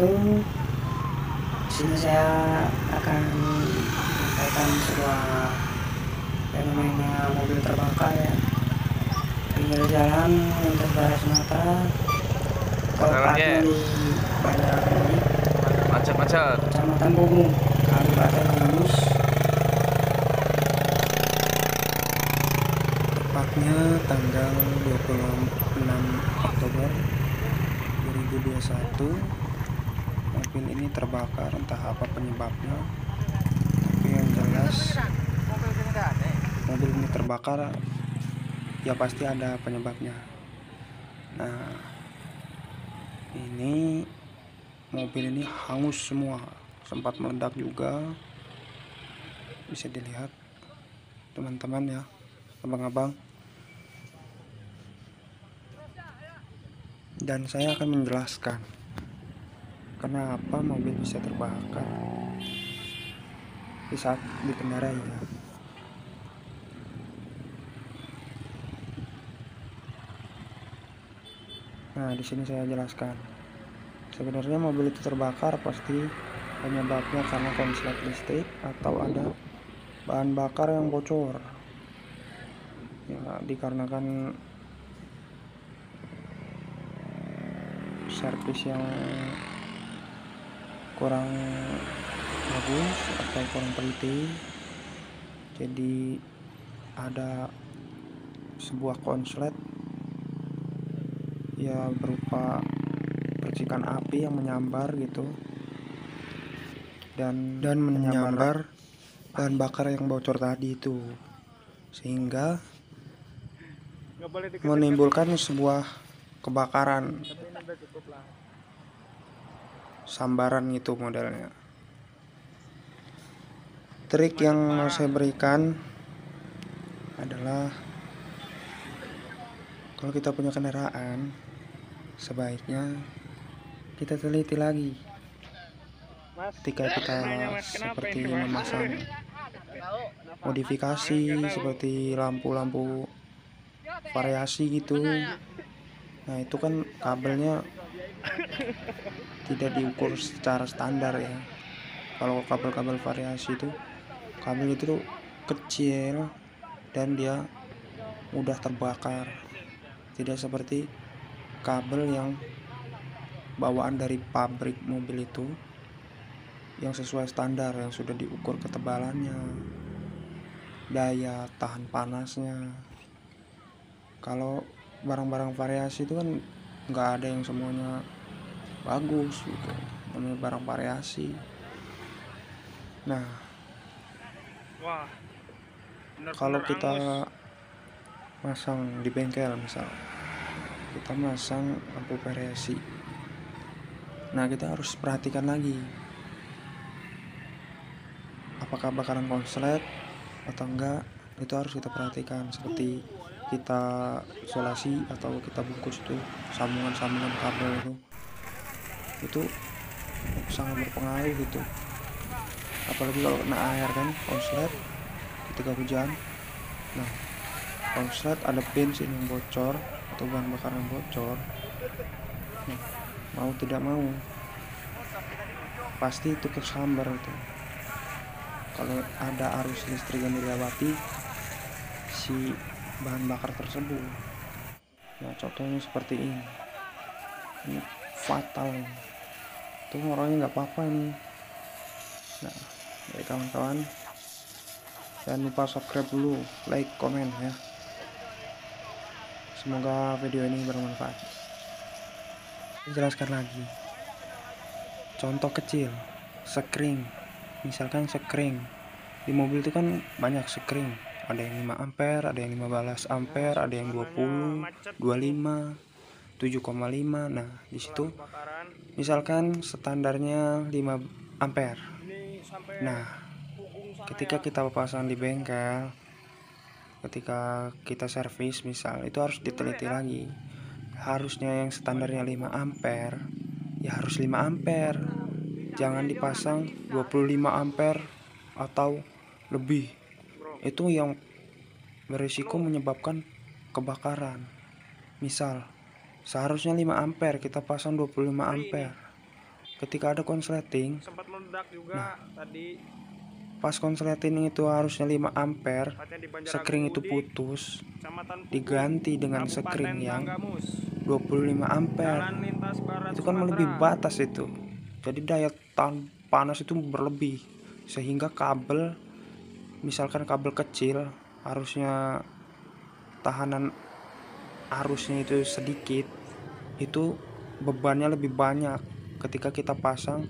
wabarakatuh. Di sini saya akan menyampaikan sebuah fenomena mobil terbakar ya. Pinggir jalan lintas Barat Sumatera, tepatnya di Bandara Kemudi, macet. Kecamatan Bungu, Kabupaten Manus. Tepatnya tanggal 26 Oktober 2021. Mobil ini terbakar, entah apa penyebabnya, tapi yang jelas mobil ini terbakar ya pasti ada penyebabnya. Nah, ini mobil ini hangus semua, sempat meledak juga, bisa dilihat teman-teman ya, abang-abang. Dan saya akan menjelaskan kenapa mobil bisa terbakar di saat dikendarai ya. Nah, di sini saya jelaskan. Sebenarnya mobil itu terbakar pasti penyebabnya karena konslet listrik atau ada bahan bakar yang bocor. Ya, dikarenakan servis yang kurang bagus atau kurang teliti, jadi ada sebuah konslet ya berupa percikan api yang menyambar gitu, dan menyambar bahan bakar yang bocor tadi itu, sehingga menimbulkan sebuah kebakaran, sambaran gitu modelnya. Trik yang mau saya berikan adalah kalau kita punya kendaraan, sebaiknya kita teliti lagi ketika kita seperti memasang modifikasi seperti lampu-lampu variasi gitu. Nah, itu kan kabelnya tidak diukur secara standar ya. Kalau kabel-kabel variasi itu, kabel itu tuh kecil dan dia mudah terbakar. Tidak seperti kabel yang bawaan dari pabrik mobil itu yang sesuai standar, yang sudah diukur ketebalannya, daya tahan panasnya. Kalau barang-barang variasi itu kan nggak ada yang semuanya bagus gitu, namanya barang variasi. Nah, kalau kita masang di bengkel, misal kita masang lampu variasi, nah kita harus perhatikan lagi apakah bakaran konslet atau enggak. Itu harus kita perhatikan, seperti kita isolasi atau kita bungkus tuh sambungan-sambungan kabel itu sangat berpengaruh gitu, apalagi kalau kena air kan konslet ketika hujan. Nah, konslet ada bensin yang bocor atau bahan bakar yang bocor, nah, mau tidak mau pasti itu kesambar itu kalau ada arus listrik yang dilewati si bahan bakar tersebut. Nah, contohnya seperti ini fatal, itu orangnya nggak apa-apa ini. Nah, dari kawan-kawan jangan lupa subscribe dulu, like, komen ya. Semoga video ini bermanfaat. Jelaskan lagi contoh kecil, sekring. Misalkan sekring di mobil itu kan banyak sekring, ada yang 5 ampere, ada yang 15 ampere, ada yang 20, 25, 7,5. Nah, di situ misalkan standarnya 5 ampere. Nah, ketika kita pasang di bengkel, ketika kita servis misal, itu harus diteliti lagi. Harusnya yang standarnya 5 ampere ya harus 5 ampere. Jangan dipasang 25 ampere atau lebih. Itu yang berisiko menyebabkan kebakaran. Misal seharusnya 5 ampere, kita pasang 25 ampere. ketika ada konsleting. Sempat meledak juga tadi. Pas konsleting itu harusnya 5 ampere, sekring itu putus, diganti dengan sekring yang 25 ampere. Itu kan melebihi batas itu. Jadi daya tahan panas itu berlebih, sehingga kabel, misalkan kabel kecil harusnya tahanan arusnya itu sedikit, itu bebannya lebih banyak ketika kita pasang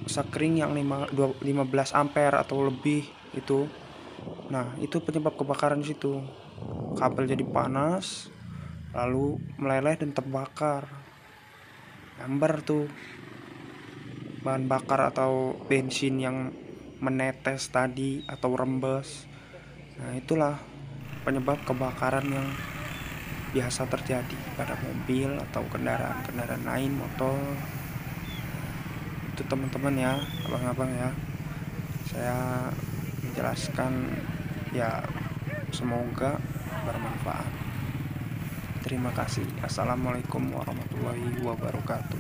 sekring yang 15 ampere atau lebih itu. Nah, itu penyebab kebakaran di situ. Kabel jadi panas, lalu meleleh dan terbakar. Nyamber tuh bahan bakar atau bensin yang menetes tadi atau rembes. Nah, itulah penyebab kebakaran yang biasa terjadi pada mobil atau kendaraan lain, motor. Itu teman-teman ya, abang-abang ya, saya menjelaskan ya, semoga bermanfaat. Terima kasih. Assalamualaikum warahmatullahi wabarakatuh.